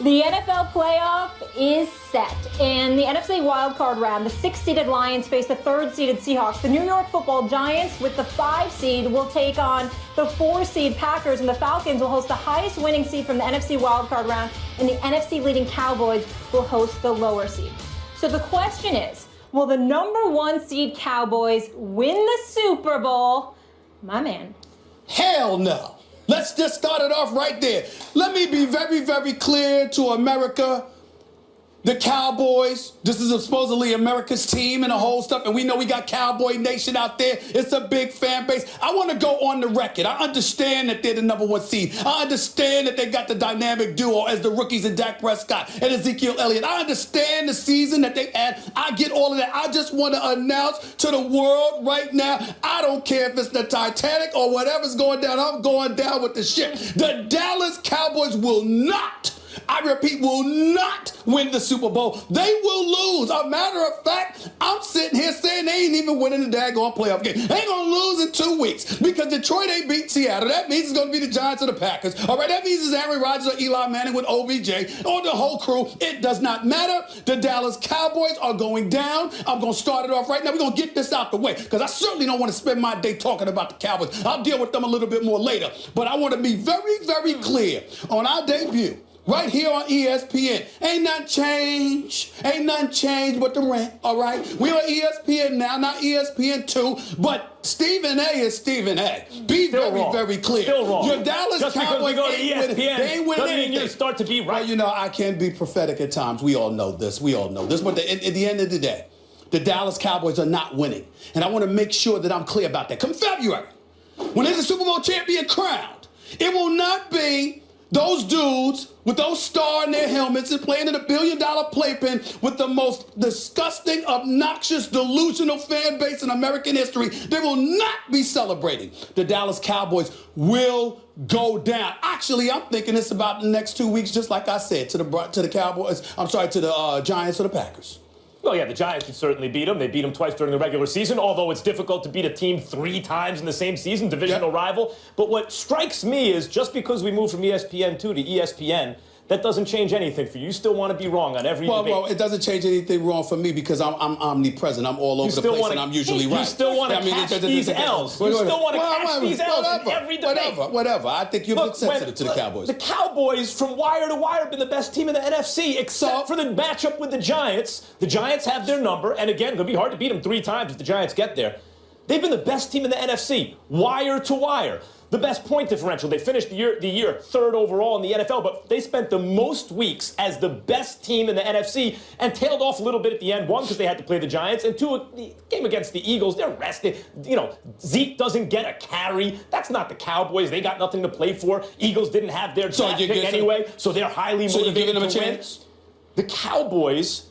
The NFL playoff is set. In the NFC wildcard round, the 6-seeded Lions face the 3rd-seeded Seahawks. The New York Football Giants, with the 5 seed, will take on the 4-seed Packers, and the Falcons will host the highest winning seed from the NFC wildcard round, and the NFC-leading Cowboys will host the lower seed. So the question is, will the number 1 seed Cowboys win the Super Bowl? My man. Hell no. Let's just start it off right there. Let me be very, very clear to America. The Cowboys, this is supposedly America's team and the whole stuff, and we know we got Cowboy Nation out there. It's a big fan base. I want to go on the record. I understand that they're the number 1 seed. I understand that they got the dynamic duo as the rookies in Dak Prescott and Ezekiel Elliott. I understand the season that they had. I get all of that. I just want to announce to the world right now, I don't care if it's the Titanic or whatever's going down. I'm going down with the ship. The Dallas Cowboys will not, I repeat, will not win the Super Bowl. They will lose. A matter of fact, I'm sitting here saying they ain't even winning the daggone playoff game. They ain't going to lose in 2 weeks because Detroit ain't beat Seattle. That means it's going to be the Giants or the Packers. All right, that means it's Aaron Rodgers or Eli Manning with OBJ or the whole crew. It does not matter. The Dallas Cowboys are going down. I'm going to start it off right now. We're going to get this out the way because I certainly don't want to spend my day talking about the Cowboys. I'll deal with them a little bit more later. But I want to be very, very clear on our debut. Right here on ESPN. Ain't nothing changed. Ain't nothing changed but the rent, all right? We on ESPN now, not ESPN 2, but Stephen A is Stephen A. Be Still very, wrong. very clear. Still wrong. Your Dallas Just Cowboys because we go to ESPN they ain't winning doesn't mean anything. you start to be right. Well, you know, I can be prophetic at times. We all know this. We all know this. But at the end of the day, the Dallas Cowboys are not winning. And I want to make sure that I'm clear about that. Come February, when there's a Super Bowl champion crowned, it will not be those dudes with those stars in their helmets and playing in a $1 billion playpen with the most disgusting, obnoxious, delusional fan base in American history. They will not be celebrating. The Dallas Cowboys will go down. Actually, I'm thinking it's about the next 2 weeks, just like I said, to the Cowboys. I'm sorry, to the Giants or the Packers. Well, yeah, the Giants can certainly beat them. They beat them twice during the regular season, although it's difficult to beat a team 3 times in the same season, divisional rival. But what strikes me is just because we moved from ESPN 2 to ESPN, that doesn't change anything for you. You still want to be wrong on every debate. Well, it doesn't change anything wrong for me because I'm omnipresent. I'm all over the place and I'm usually right. You still want to catch these L's. You still want to catch these L's in every debate. Whatever. I think you're a bit sensitive to the Cowboys. The Cowboys, from wire to wire, have been the best team in the NFC, except for the matchup with the Giants. The Giants have their number, and again, it'll be hard to beat them 3 times if the Giants get there. They've been the best team in the NFC, wire to wire. The best point differential. They finished the year 3rd overall in the NFL, but they spent the most weeks as the best team in the NFC and tailed off a little bit at the end. 1, because they had to play the Giants, and 2, the game against the Eagles, they're rested. You know, Zeke doesn't get a carry. That's not the Cowboys. They got nothing to play for. Eagles didn't have their draft pick anyway, so they're highly motivated. So you're giving them a chance? The Cowboys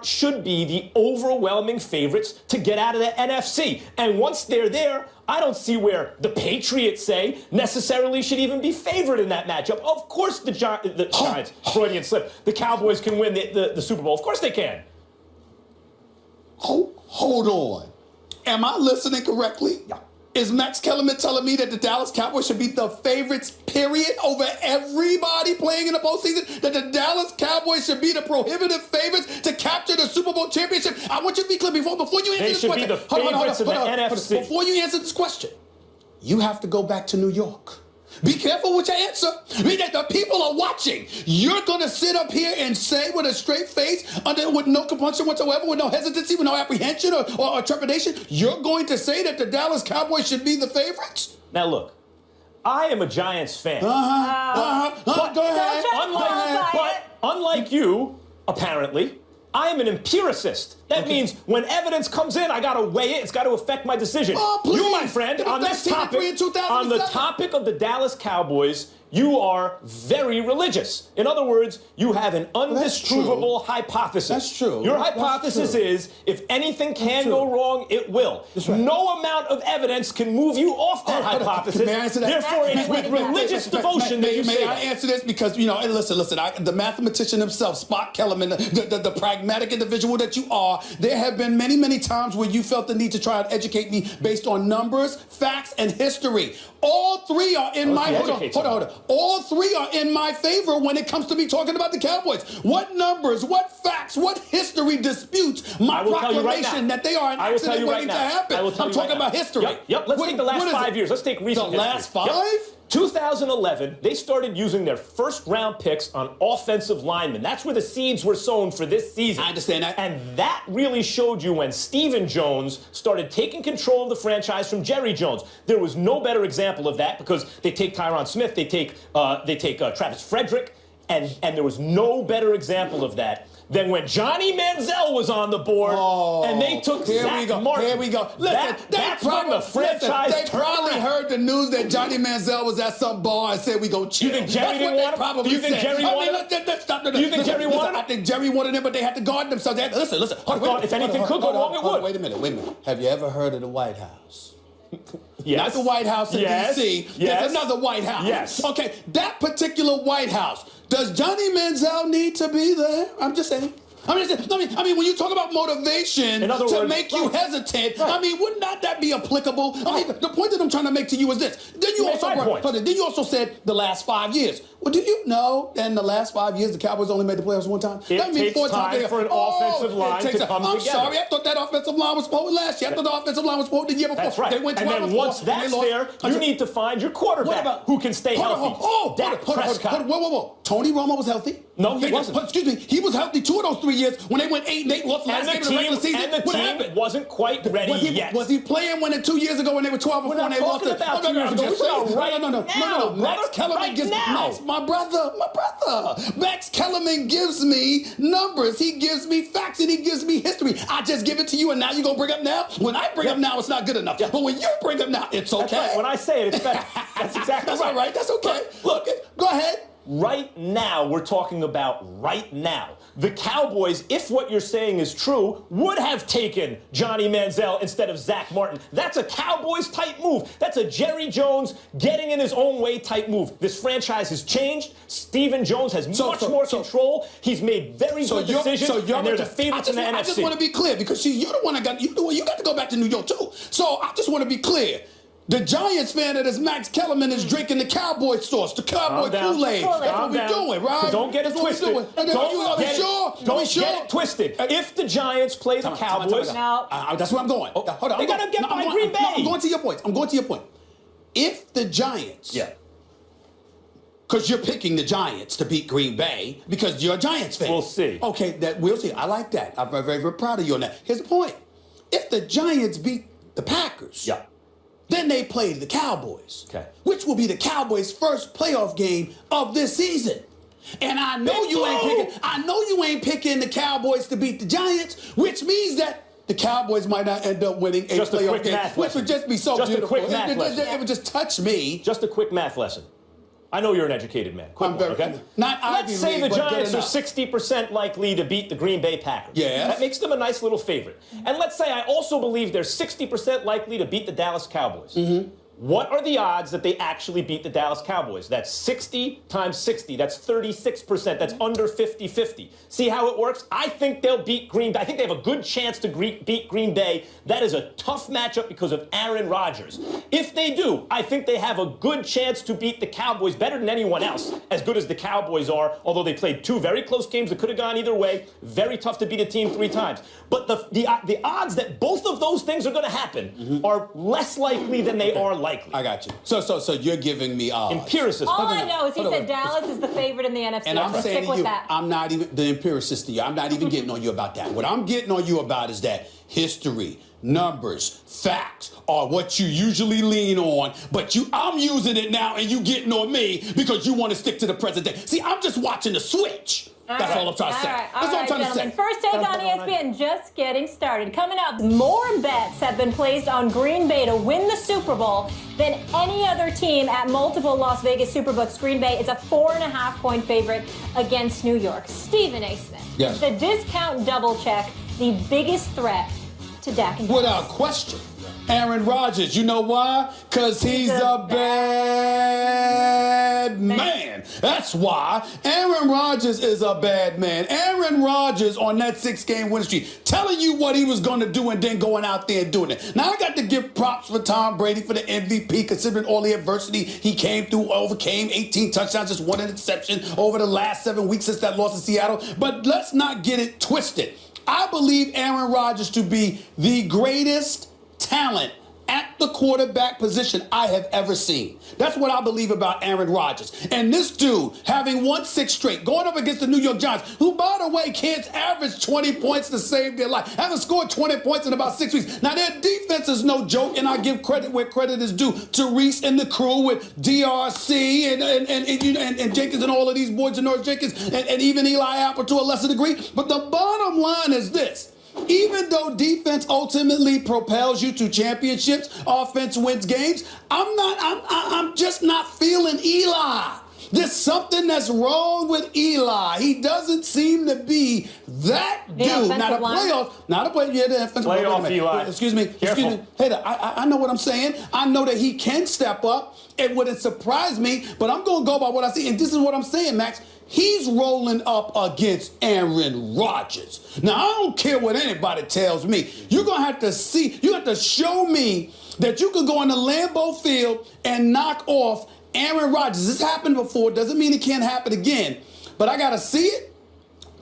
should be the overwhelming favorites to get out of the NFC. And once they're there, I don't see where the Patriots, say, necessarily should even be favored in that matchup. Of course the Giants, Freudian slip, the Cowboys can win the Super Bowl. Of course they can. Hold on. Am I listening correctly? Yeah. Is Max Kellerman telling me that the Dallas Cowboys should be the favorites, period, over everybody playing in the postseason? That the Dallas Cowboys should be the prohibitive favorites to capture the Super Bowl championship? I want you to be clear before you answer this question. They should be the favorites of the NFC. Before you answer this question, you have to go back to New York. Be careful with your answer. I mean, the people are watching. You're going to sit up here and say with a straight face, with no compunction whatsoever, with no hesitancy, with no apprehension or trepidation, you're going to say that the Dallas Cowboys should be the favorites? Now, look, I am a Giants fan. Go ahead. Unlike you, apparently, I am an empiricist. That means when evidence comes in, I got to weigh it. It's got to affect my decision. Oh, please. You, my friend, on this topic, on the topic of the Dallas Cowboys, you are very religious. In other words, you have an undisprovable hypothesis. That's true. Your hypothesis is, if anything can go wrong, it will. Right. No amount of evidence can move you off that hypothesis. May I answer that? Therefore, it's with religious devotion that you say I answer this? Because, you know, and listen, the mathematician himself, Spock Kellerman, the pragmatic individual that you are, there have been many, many times where you felt the need to try and educate me based on numbers, facts, and history. All 3 are in my... Hold on. all three are in my favor when it comes to me talking about the Cowboys. What numbers, what facts, what history disputes my proclamation that they are an accident waiting to happen? I'm talking about history. Yep. Let's take the last 5 years. Let's take recent history. The last 5? Yep. 2011, they started using their first-round picks on offensive linemen. That's where the seeds were sown for this season. I understand that. And that really showed you when Stephen Jones started taking control of the franchise from Jerry Jones. There was no better example of that because they take Tyron Smith, they take Travis Frederick, and there was no better example of that than when Johnny Manziel was on the board and they took Zach Martin. Here we go. Listen, that's when the franchise they probably heard the news that Johnny Manziel was at some bar and said we go chill. You think Jerry didn't want him? Do you think Jerry wanted him? Do you think Jerry wanted him? I think Jerry wanted him, but they had to guard themselves. Listen. If anything could go wrong, it would. Wait a minute. Have you ever heard of the White House? Yes. Not the White House in D.C. Yes. There's another White House. Yes. Okay, that particular White House. Does Johnny Manziel need to be there? I'm just saying. I mean, when you talk about motivation to make you hesitant, I mean, would not that be applicable? I mean, the point that I'm trying to make to you is this. Then you also said the last 5 years. Well, do you know that in the last 5 years the Cowboys only made the playoffs one time? That means takes time for an offensive line to come together. I'm sorry, I thought that offensive line was supposed last year. I thought the offensive line was supposed the year before. That's right. They went and then once that's there, you need to find your quarterback who can stay healthy. Dak Prescott. Whoa. Tony Romo was healthy. No, he wasn't. Excuse me, he was healthy 2 of those 3 years when they went 8-8, lost the last game of the regular season. And the team wasn't quite ready yet. Was he playing when 2 years ago when they were 12 before and they lost it? About 2 years ago. No. Max Kellerman gives my brother. Max Kellerman gives me numbers. He gives me facts and he gives me history. I just give it to you and now you're going to bring up now? When I bring up now, it's not good enough. But when you bring up now, it's okay. That's right. When I say it, it's better. That's exactly right. That's all right. That's okay. Look, go ahead. Right now, we're talking about right now. The Cowboys, if what you're saying is true, would have taken Johnny Manziel instead of Zach Martin. That's a Cowboys-type move. That's a Jerry Jones getting in his own way type move. This franchise has changed. Stephen Jones has much more control. He's made very good decisions, and they're the favorites in the NFC. I just want to be clear because you're the one that got you got to go back to New York too. So I just want to be clear. The Giants fan that is Max Kellerman is drinking the Cowboy sauce, the Cowboy Kool-Aid. That's what we're doing, right? Don't get it twisted. Don't get it twisted. If the Giants play the Cowboys... That's where I'm going. Hold on. They got to get by Green Bay. I'm going to your point. If the Giants... Yeah. Because you're picking the Giants to beat Green Bay because you're a Giants fan. We'll see. Okay, we'll see. I like that. I'm very, very proud of you on that. Here's the point. If the Giants beat the Packers... Yeah. Then they play the Cowboys, which will be the Cowboys' first playoff game of this season. And I know you ain't picking the Cowboys to beat the Giants, which means that the Cowboys might not end up winning a playoff game, which would just be so beautiful. It would just touch me. Just a quick math lesson. I know you're an educated man. Let's say the Giants are 60% likely to beat the Green Bay Packers. Yeah. That makes them a nice little favorite. And let's say I also believe they're 60% likely to beat the Dallas Cowboys. Mm-hmm. What are the odds that they actually beat the Dallas Cowboys? That's 60 times 60. That's 36%. That's under 50-50. See how it works? I think they'll beat Green Bay. I think they have a good chance to beat Green Bay. That is a tough matchup because of Aaron Rodgers. If they do, I think they have a good chance to beat the Cowboys better than anyone else, as good as the Cowboys are, although they played 2 very close games that could have gone either way. Very tough to beat a team 3 times. But the odds that both of those things are going to happen are less likely than they are likely. I got you. So you're giving me odds. Empiricism. All I know is he said Dallas is the favorite in the NFC. And I'm saying to you, I'm not even the empiricist to you. I'm not even getting on you about that. What I'm getting on you about is that history, numbers, facts are what you usually lean on, but I'm using it now and you getting on me because you want to stick to the present day. See, I'm just watching the switch. That's all I'm trying to say. That's all I'm trying to say. First Take on ESPN, just getting started. Coming up, more bets have been placed on Green Bay to win the Super Bowl than any other team at multiple Las Vegas Superbooks. Green Bay is a 4.5-point favorite against New York. Stephen A. Smith. Yes. The discount double check, the biggest threat to Dak and Without question. Aaron Rodgers. You know why? Because he's a bad man. That's why. Aaron Rodgers is a bad man. Aaron Rodgers on that 6-game winning streak, telling you what he was going to do and then going out there and doing it. Now, I got to give props for Tom Brady for the MVP, considering all the adversity he came through, overcame, 18 touchdowns, just one interception over the last 7 weeks since that loss in Seattle. But let's not get it twisted. I believe Aaron Rodgers to be the greatest talent at the quarterback position I have ever seen. That's what I believe about Aaron Rodgers. And this dude, having won 6 straight, going up against the New York Giants, who, by the way, can't average 20 points to save their life, haven't scored 20 points in about 6 weeks. Now, their defense is no joke, and I give credit where credit is due to Reese and the crew with DRC and Jenkins and all of these boys, Janoris Jenkins, and even Eli Apple to a lesser degree. But the bottom line is this. Even though defense ultimately propels you to championships, offense wins games, I'm just not feeling Eli. There's something that's wrong with Eli. He doesn't seem to be that dude. Now the playoffs, the offensive playoff Eli. Excuse me. Hey, I know what I'm saying. I know that he can step up. It wouldn't surprise me, but I'm going to go by what I see. And this is what I'm saying, Max. He's rolling up against Aaron Rodgers. Now, I don't care what anybody tells me. You're going to have to see, you have to show me that you could go on the Lambeau Field and knock off Aaron Rodgers. This happened before. Doesn't mean it can't happen again. But I got to see it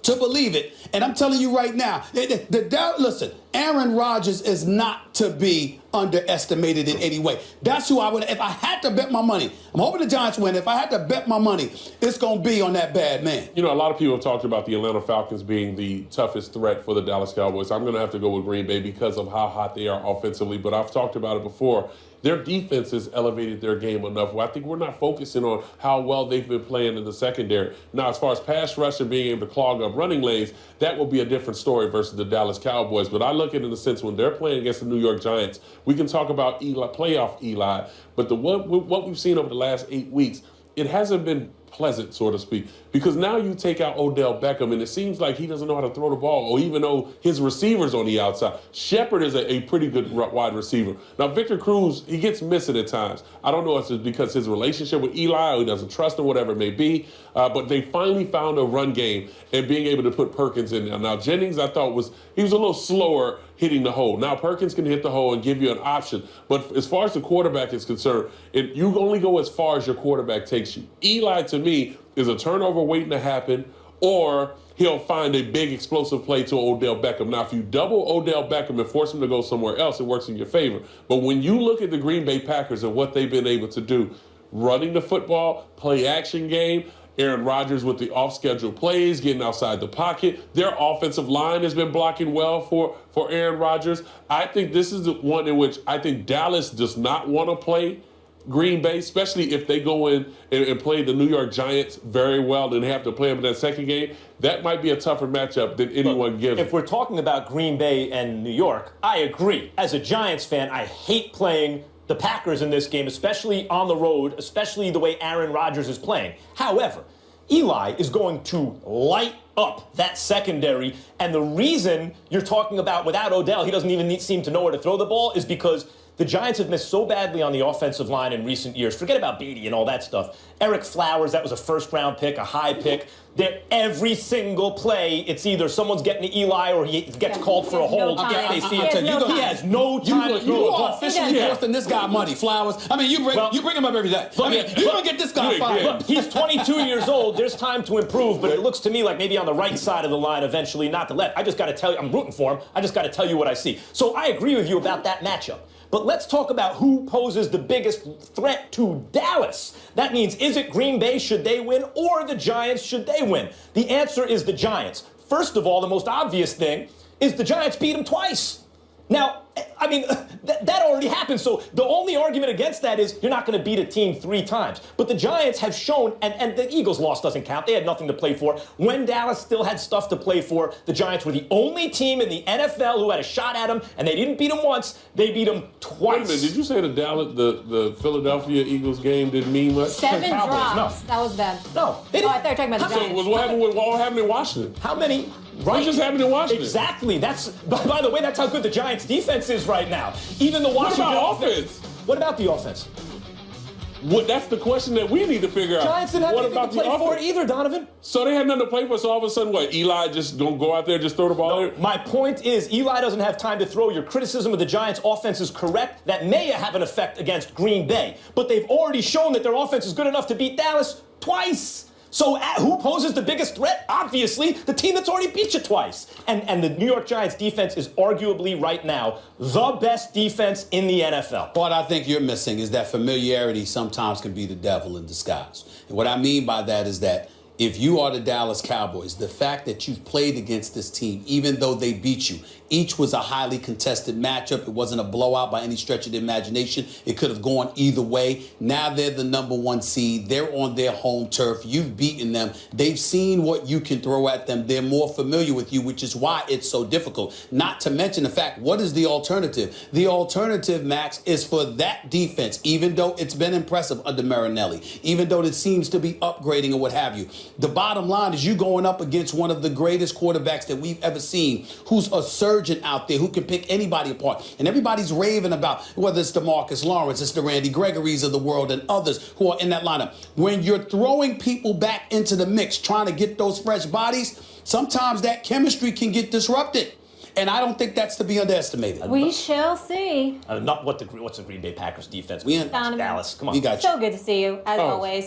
to believe it. And I'm telling you right now, listen, Aaron Rodgers is not to be underestimated in any way. That's who I would, if I had to bet my money, I'm hoping the Giants win. If I had to bet my money, it's going to be on that bad man. You know, a lot of people have talked about the Atlanta Falcons being the toughest threat for the Dallas Cowboys. I'm going to have to go with Green Bay because of how hot they are offensively, but I've talked about it before. Their defense has elevated their game enough where I think we're not focusing on how well they've been playing in the secondary. Now, as far as pass rush and being able to clog up running lanes, that will be a different story versus the Dallas Cowboys. But I look at it in the sense when they're playing against the New York Giants, we can talk about Eli, playoff Eli, but what we've seen over the last 8 weeks, it hasn't been pleasant, so to speak, because now you take out Odell Beckham, and it seems like he doesn't know how to throw the ball, or even though his receiver's on the outside. Shepard is a pretty good wide receiver. Now, Victor Cruz, he gets missing at times. I don't know if it's because his relationship with Eli, or he doesn't trust him, whatever it may be, but they finally found a run game and being able to put Perkins in there. Now, Jennings, I thought he was a little slower hitting the hole. Now, Perkins can hit the hole and give you an option, but as far as the quarterback is concerned, you only go as far as your quarterback takes you. Eli, to me, is a turnover waiting to happen, or he'll find a big explosive play to Odell Beckham. Now, if you double Odell Beckham and force him to go somewhere else, it works in your favor. But when you look at the Green Bay Packers and what they've been able to do, running the football, play action game, Aaron Rodgers with the off-schedule plays, getting outside the pocket. Their offensive line has been blocking well for Aaron Rodgers. I think this is the one in which I think Dallas does not want to play Green Bay, especially if they go in and play the New York Giants very well and have to play them in that second game. That might be a tougher matchup than anyone gives. If we're talking about Green Bay and New York, I agree. As a Giants fan, I hate playing the Packers in this game, especially on the road, especially the way Aaron Rodgers is playing. However, Eli is going to light up that secondary, and the reason you're talking about without Odell, he doesn't even seem to know where to throw the ball, is because the Giants have missed so badly on the offensive line in recent years. Forget about Beatty and all that stuff. Eric Flowers, that was a first-round pick, a high pick. Every single play, it's either someone's getting to Eli or he gets called for a hold. They see it. He has no time to throw You a ball. are officially costing this guy money, Flowers. I mean, you bring him up every day. I mean, you're going to get this guy fired. Look, he's 22 years old. There's time to improve, but it looks to me like maybe on the right side of the line eventually, not the left. I just got to tell you, I'm rooting for him. I just got to tell you what I see. So I agree with you about that matchup. But let's talk about who poses the biggest threat to Dallas. That means, is it Green Bay, should they win, or the Giants, should they win? The answer is the Giants. First of all, the most obvious thing is the Giants beat them twice. Now, I mean, that already happened. So the only argument against that is you're not going to beat a team 3 times. But the Giants have shown, and the Eagles' loss doesn't count. They had nothing to play for. When Dallas still had stuff to play for, the Giants were the only team in the NFL who had a shot at them, and they didn't beat them once. They beat them twice. Wait a minute, did you say the Philadelphia Eagles game didn't mean much? 7 drops. No. That was bad. No. I thought you were talking about the Giants. So what happened in Washington? How many? What just happened in Washington? Exactly. By the way, that's how good the Giants defense defense is right now. Even the What Washington about offense? What about the offense? That's the question that we need to figure out. Giants didn't have What anything about to play the for offense? either, Donovan. So they had nothing to play for, so all of a sudden, what, Eli just gonna go out there and just throw the ball there? My point is, Eli doesn't have time to throw. Your criticism of the Giants' offense is correct. That may have an effect against Green Bay. But they've already shown that their offense is good enough to beat Dallas twice. So who poses the biggest threat? Obviously, the team that's already beat you twice. And the New York Giants defense is arguably right now the best defense in the NFL. What I think you're missing is that familiarity sometimes can be the devil in disguise. And what I mean by that is that if you are the Dallas Cowboys, the fact that you've played against this team, even though they beat you, each was a highly contested matchup. It wasn't a blowout by any stretch of the imagination. It could have gone either way. Now they're the #1 seed. They're on their home turf. You've beaten them. They've seen what you can throw at them. They're more familiar with you, which is why it's so difficult. Not to mention the fact, what is the alternative? The alternative, Max, is for that defense, even though it's been impressive under Marinelli, even though it seems to be upgrading or what have you. The bottom line is you going up against one of the greatest quarterbacks that we've ever seen, who's a surgeon out there who can pick anybody apart. And everybody's raving about whether it's DeMarcus Lawrence, it's the Randy Gregory's of the world and others who are in that lineup. When you're throwing people back into the mix, trying to get those fresh bodies, sometimes that chemistry can get disrupted. And I don't think that's to be underestimated. We shall see. What's the Green Bay Packers defense? We in Donovan. Dallas. Come on. We got you. So good to see you, as always.